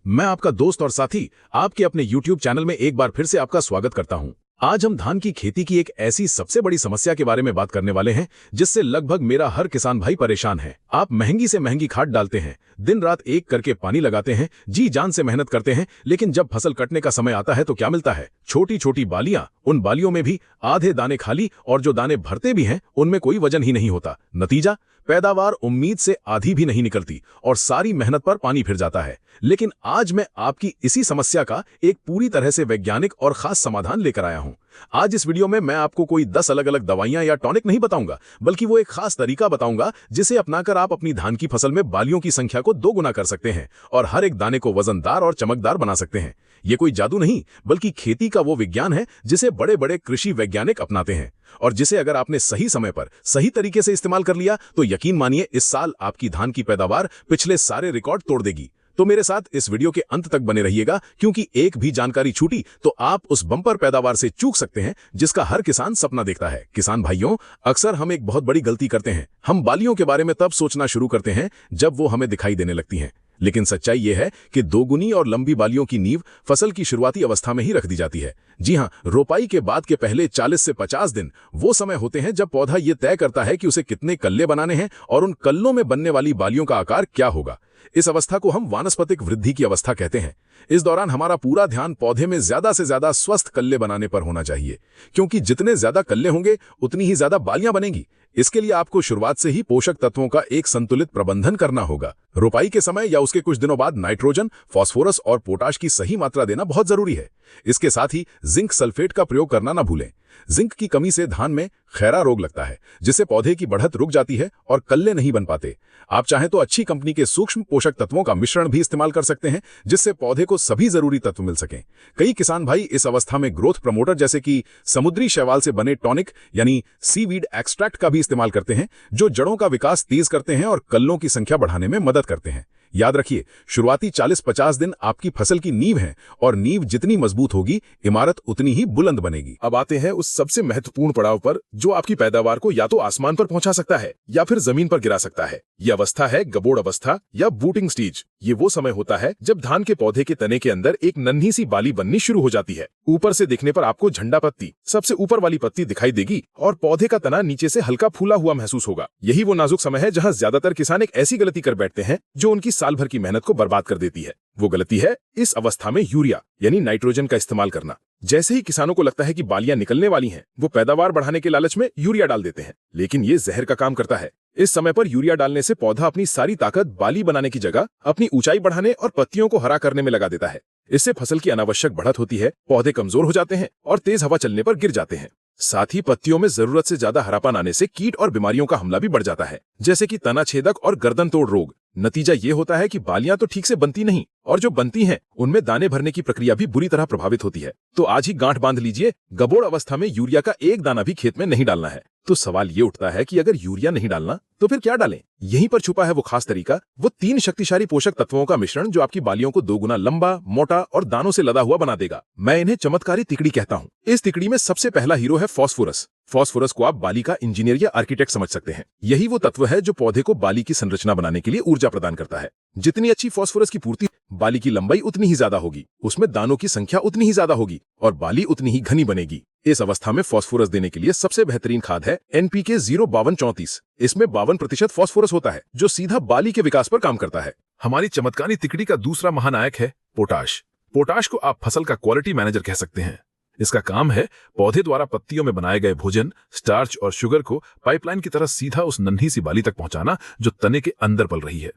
मैं आपका दोस्त और साथी आपके अपने YouTube चैनल में एक बार फिर से आपका स्वागत करता हूं। आज हम धान की खेती की एक ऐसी सबसे बड़ी समस्या के बारे में बात करने वाले हैं जिससे लगभग मेरा हर किसान भाई परेशान है। आप महंगी से महंगी खाद डालते हैं, दिन रात एक करके पानी लगाते हैं, जी जान से मेहनत करते हैं, लेकिन जब फसल कटने का समय आता है तो क्या मिलता है? छोटी छोटी बालियां, उन बालियों में भी आधे दाने खाली, और जो दाने भरते भी हैं उनमें कोई वजन ही नहीं होता। नतीजा, पैदावार उम्मीद से आधी भी नहीं निकलती और सारी मेहनत पर पानी फिर जाता है। लेकिन आज मैं आपकी इसी समस्या का एक पूरी तरह से वैज्ञानिक और खास समाधान लेकर आया हूं। आज इस वीडियो में मैं आपको कोई 10 अलग अलग दवाइयां या टॉनिक नहीं बताऊंगा, बल्कि वो एक खास तरीका बताऊंगा जिसे अपनाकर आप अपनी धान की फसल में बालियों की संख्या को 2 गुना कर सकते हैं और हर एक दाने को वजनदार और चमकदार बना सकते हैं। ये कोई जादू नहीं, बल्कि खेती का वो विज्ञान है जिसे बड़े बड़े कृषि वैज्ञानिक अपनाते हैं और जिसे अगर आपने सही समय पर सही तरीके से इस्तेमाल कर लिया तो यकीन मानिए इस साल आपकी धान की पैदावार पिछले सारे रिकॉर्ड तोड़ देगी। तो मेरे साथ इस वीडियो के अंत तक बने रहिएगा, क्योंकि एक भी जानकारी छूटी तो आप उस बम्पर पैदावार से चूक सकते हैं जिसका हर किसान सपना देखता है। किसान भाइयों, अक्सर हम एक बहुत बड़ी गलती करते हैं। हम बालियों के बारे में तब सोचना शुरू करते हैं जब वो हमें दिखाई देने लगती हैं, लेकिन सच्चाई यह है कि दोगुनी और लंबी बालियों की नींव फसल की शुरुआती अवस्था में ही रख दी जाती है। जी हां, रोपाई के बाद के पहले 40 से 50 दिन वो समय होते हैं जब पौधा ये तय करता है कि उसे कितने कल्ले बनाने हैं और उन कल्लों में बनने वाली बालियों का आकार क्या होगा। इस अवस्था को हम वानस्पतिक वृद्धि की अवस्था कहते हैं। इस दौरान हमारा पूरा ध्यान पौधे में ज्यादा से ज्यादा स्वस्थ कल्ले बनाने पर होना चाहिए, क्योंकि जितने ज्यादा कल्ले होंगे उतनी ही ज्यादा बालियां बनेंगी। इसके लिए आपको शुरुआत से ही पोषक तत्वों का एक संतुलित प्रबंधन करना होगा। रोपाई के समय या उसके कुछ दिनों बाद नाइट्रोजन, फास्फोरस और पोटाश की सही मात्रा देना बहुत जरूरी है। इसके साथ ही जिंक सल्फेट का प्रयोग करना ना भूलें। जिंक की कमी से धान में खैरा रोग लगता है, जिससे पौधे की बढ़त रुक जाती है और कल्ले नहीं बन पाते। आप चाहें तो अच्छी कंपनी के सूक्ष्म पोषक तत्वों का मिश्रण भी इस्तेमाल कर सकते हैं, जिससे पौधे को सभी जरूरी तत्व मिल सकें। कई किसान भाई इस अवस्था में ग्रोथ प्रमोटर जैसे कि समुद्री शैवाल से बने टॉनिक यानी सीवीड एक्सट्रैक्ट का भी इस्तेमाल करते हैं, जो जड़ों का विकास तेज करते हैं और कल्लों की संख्या बढ़ाने में मदद करते हैं। याद रखिए, शुरुआती 40-50 दिन आपकी फसल की नींव है और नींव जितनी मजबूत होगी, इमारत उतनी ही बुलंद बनेगी। अब आते हैं उस सबसे महत्वपूर्ण पड़ाव पर जो आपकी पैदावार को या तो आसमान पर पहुंचा सकता है या फिर जमीन पर गिरा सकता है। यह अवस्था है गबोड़ अवस्था या बूटिंग स्टेज। ये वो समय होता है जब धान के पौधे के तने के अंदर एक नन्ही सी बाली बननी शुरू हो जाती है। ऊपर से देखने पर आपको झंडा पत्ती, सबसे ऊपर वाली पत्ती दिखाई देगी और पौधे का तना नीचे से हल्का फूला हुआ महसूस होगा। यही वो नाजुक समय है जहाँ ज्यादातर किसान एक ऐसी गलती कर बैठते हैं जो उनकी साल भर की मेहनत को बर्बाद कर देती है। वो गलती है इस अवस्था में यूरिया यानी नाइट्रोजन का इस्तेमाल करना। जैसे ही किसानों को लगता है कि बालियां निकलने वाली हैं, वो पैदावार बढ़ाने के लालच में यूरिया डाल देते हैं, लेकिन ये जहर का काम करता है। इस समय पर यूरिया डालने से पौधा अपनी सारी ताकत बाली बनाने की जगह अपनी ऊंचाई बढ़ाने और पत्तियों को हरा करने में लगा देता है। इससे फसल की अनावश्यक बढ़त होती है, पौधे कमजोर हो जाते हैं और तेज हवा चलने पर गिर जाते हैं। साथ ही पत्तियों में जरूरत से ज्यादा हरापन आने से कीट और बीमारियों का हमला भी बढ़ जाता है, जैसे कि तना छेदक और गर्दन तोड़ रोग। नतीजा ये होता है कि बालियां तो ठीक से बनती नहीं और जो बनती हैं उनमें दाने भरने की प्रक्रिया भी बुरी तरह प्रभावित होती है। तो आज ही गांठ बांध लीजिए, गबोड़ अवस्था में यूरिया का एक दाना भी खेत में नहीं डालना है। तो सवाल ये उठता है कि अगर यूरिया नहीं डालना तो फिर क्या डालें? यहीं पर छुपा है वो खास तरीका, वो 3 शक्तिशाली पोषक तत्वों का मिश्रण जो आपकी बालियों को 2 गुना लंबा, मोटा और दानों से लदा हुआ बना देगा। मैं इन्हें चमत्कारी तिकड़ी कहता हूँ। इस तिकड़ी में सबसे पहला हीरो है फास्फोरस। फास्फोरस को आप बाली का इंजीनियर या आर्किटेक्ट समझ सकते हैं। यही वो तत्व है जो पौधे को बाली की संरचना बनाने के लिए ऊर्जा प्रदान करता है। जितनी अच्छी फास्फोरस की पूर्ति, बाली की लंबाई उतनी ही ज्यादा होगी, उसमें दानों की संख्या उतनी ही ज्यादा होगी और बाली उतनी ही घनी बनेगी। इस अवस्था में फास्फोरस देने के लिए सबसे बेहतरीन खाद है NPK 05234। इसमें 52% फास्फोरस होता है जो सीधा बाली के विकास पर काम करता है। हमारी चमत्कारी तिकड़ी का दूसरा महानायक है पोटाश। पोटाश को आप फसल का क्वालिटी मैनेजर कह सकते हैं। इसका काम है पौधे द्वारा पत्तियों में बनाए गए भोजन, स्टार्च और शुगर को पाइपलाइन की तरह सीधा उस नन्ही सी बाली तक पहुंचाना जो तने के अंदर पल रही है।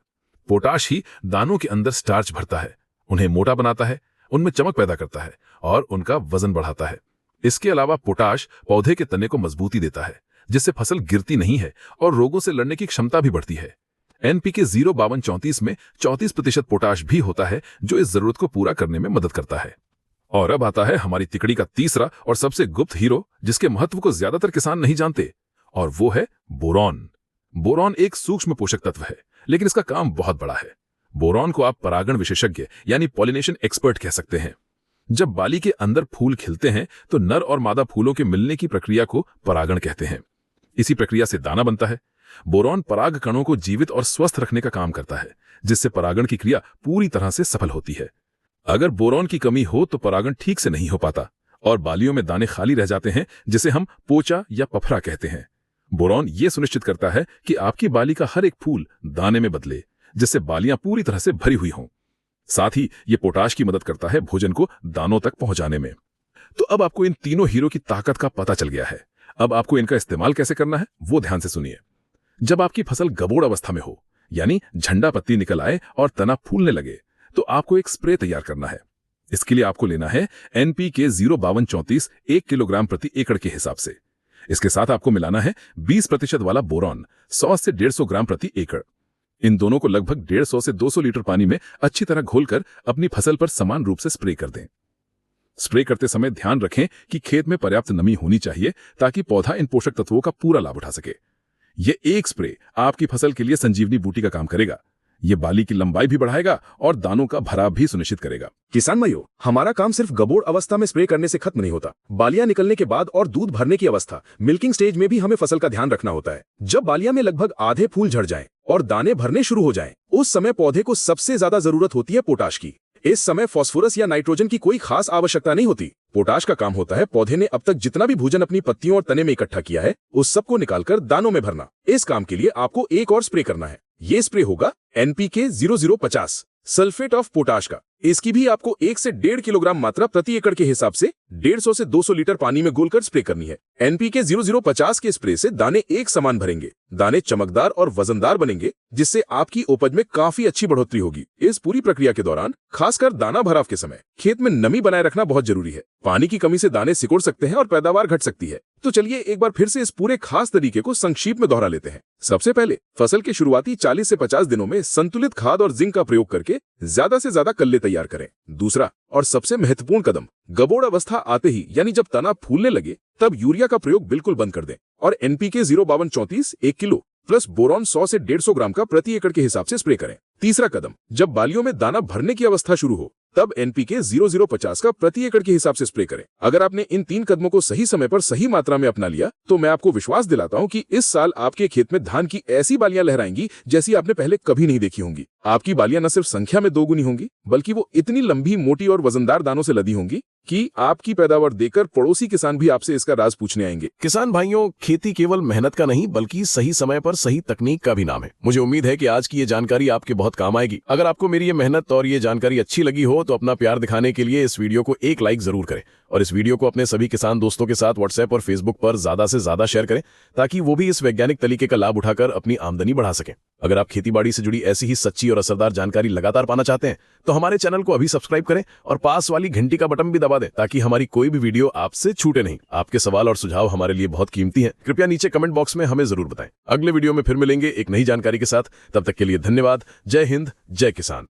पोटाश ही दानों के अंदर स्टार्च भरता है, उन्हें मोटा बनाता है, उनमें चमक पैदा करता है और उनका वजन बढ़ाता है। इसके अलावा पोटाश पौधे के तने को मजबूती देता है, जिससे फसल गिरती नहीं है और रोगों से लड़ने की क्षमता भी बढ़ती है। NPK 05234 में 34% पोटाश भी होता है जो इस जरूरत को पूरा करने में मदद करता है। और अब आता है हमारी तिकड़ी का तीसरा और सबसे गुप्त हीरो, जिसके महत्व को ज्यादातर किसान नहीं जानते, और वो है बोरॉन। बोरॉन एक सूक्ष्म पोषक तत्व है, लेकिन इसका काम बहुत बड़ा है। बोरॉन को आप परागण विशेषज्ञ यानी पॉलिनेशन एक्सपर्ट कह सकते हैं। जब बाली के अंदर फूल खिलते हैं तो नर और मादा फूलों के मिलने की प्रक्रिया को परागण कहते हैं। इसी प्रक्रिया से दाना बनता है। बोरॉन पराग कणों को जीवित और स्वस्थ रखने का काम करता है, जिससे परागण की क्रिया पूरी तरह से सफल होती है। अगर बोरॉन की कमी हो तो परागण ठीक से नहीं हो पाता और बालियों में दाने खाली रह जाते हैं, जिसे हम पोचा या पफरा कहते हैं। बोरॉन ये सुनिश्चित करता है कि आपकी बाली का हर एक फूल दाने में बदले, जिससे बालियां पूरी तरह से भरी हुई हों। साथ ही ये पोटाश की मदद करता है भोजन को दानों तक पहुंचाने में। तो अब आपको इन तीनों हीरो की ताकत का पता चल गया है। अब आपको इनका इस्तेमाल कैसे करना है वो ध्यान से सुनिए। जब आपकी फसल गबोड़ अवस्था में हो, यानी झंडा पत्ती निकल आए और तना फूलने लगे, तो आपको एक स्प्रे तैयार करना है। इसके लिए आपको लेना है NPK 05234 1 किलोग्राम प्रति एकड़ के हिसाब से। इसके साथ आपको मिलाना है 20% वाला बोरॉन 100 से 150 ग्राम प्रति एकड़। इन दोनों को लगभग 150 से 200 लीटर पानी में अच्छी तरह घोलकर अपनी फसल पर समान रूप से स्प्रे कर दें। स्प्रे करते समय ध्यान रखें कि खेत में पर्याप्त नमी होनी चाहिए ताकि पौधा इन पोषक तत्वों का पूरा लाभ उठा सके। ये एक स्प्रे आपकी फसल के लिए संजीवनी बूटी का काम करेगा। ये बाली की लंबाई भी बढ़ाएगा और दानों का भराव भी सुनिश्चित करेगा। किसान भाइयों, हमारा काम सिर्फ गबोड़ अवस्था में स्प्रे करने से खत्म नहीं होता। बालियां निकलने के बाद और दूध भरने की अवस्था, मिल्किंग स्टेज में भी हमें फसल का ध्यान रखना होता है। जब बालियां में लगभग आधे फूल झड़ जाएं और दाने भरने शुरू हो जाएं, उस समय पौधे को सबसे ज्यादा जरूरत होती है पोटाश की। इस समय फास्फोरस या नाइट्रोजन की कोई खास आवश्यकता नहीं होती। पोटाश का काम होता है पौधे ने अब तक जितना भी भोजन अपनी पत्तियों और तने में इकट्ठा किया है, उस सबको निकालकर दानों में भरना। इस काम के लिए आपको एक और स्प्रे करना है। ये स्प्रे होगा NPK 0050 सल्फेट ऑफ पोटाश का। इसकी भी आपको 1 से 1.5 किलोग्राम मात्रा प्रति एकड़ के हिसाब से 150 से 200 लीटर पानी में घोलकर स्प्रे करनी है। NPK 0050 के स्प्रे से दाने एक समान भरेंगे, दाने चमकदार और वजनदार बनेंगे, जिससे आपकी उपज में काफी अच्छी बढ़ोतरी होगी। इस पूरी प्रक्रिया के दौरान, खासकर दाना भराव के समय, खेत में नमी बनाए रखना बहुत जरूरी है। पानी की कमी से दाने सिकुड़ सकते हैं और पैदावार घट सकती है। तो चलिए एक बार फिर से इस पूरे खास तरीके को संक्षिप्त में दोहरा लेते हैं। सबसे पहले फसल के शुरुआती 40 से 50 दिनों में संतुलित खाद और जिंक का प्रयोग करके ज्यादा से ज्यादा कल्ले तैयार करें। दूसरा और सबसे महत्वपूर्ण कदम, गबोड़ अवस्था आते ही, यानी जब तना फूलने लगे, तब यूरिया का प्रयोग बिल्कुल बंद कर दें और NPK 05234 1 किलो प्लस बोरॉन 100 से 150 ग्राम का प्रति एकड़ के हिसाब से स्प्रे करें। तीसरा कदम, जब बालियों में दाना भरने की अवस्था शुरू हो, तब NPK 0050 का प्रति एकड़ के हिसाब से स्प्रे करें। अगर आपने इन 3 कदमों को सही समय पर सही मात्रा में अपना लिया, तो मैं आपको विश्वास दिलाता हूं कि इस साल आपके खेत में धान की ऐसी बालियां लहराएंगी जैसी आपने पहले कभी नहीं देखी होंगी। आपकी बालियां न सिर्फ संख्या में दोगुनी होंगी, बल्कि वो इतनी लंबी, मोटी और वजनदार दानों से लदी होंगी कि आपकी पैदावार देखकर पड़ोसी किसान भी आपसे इसका राज पूछने आएंगे। किसान भाइयों, खेती केवल मेहनत का नहीं बल्कि सही समय पर सही तकनीक का भी नाम है। मुझे उम्मीद है कि आज की ये जानकारी आपके बहुत काम आएगी। अगर आपको मेरी ये मेहनत और ये जानकारी अच्छी लगी हो तो अपना प्यार दिखाने के लिए इस वीडियो को एक लाइक जरूर करें और इस वीडियो को अपने सभी किसान दोस्तों के साथ व्हाट्सएप और फेसबुक पर ज्यादा से ज्यादा शेयर करें, ताकि वो भी इस वैज्ञानिक तरीके का लाभ उठाकर अपनी आमदनी बढ़ा सकें। अगर आप खेतीबाड़ी से जुड़ी ऐसी ही सच्ची और असरदार जानकारी लगातार पाना चाहते हैं तो हमारे चैनल को अभी सब्सक्राइब करें और पास वाली घंटी का बटन भी दबा दें, ताकि हमारी कोई भी वीडियो आपसे छूटे नहीं। आपके सवाल और सुझाव हमारे लिए बहुत कीमती हैं। कृपया नीचे कमेंट बॉक्स में हमें जरूर बताएं। अगले वीडियो में फिर मिलेंगे एक नई जानकारी के साथ। तब तक के लिए धन्यवाद। जय हिंद, जय किसान।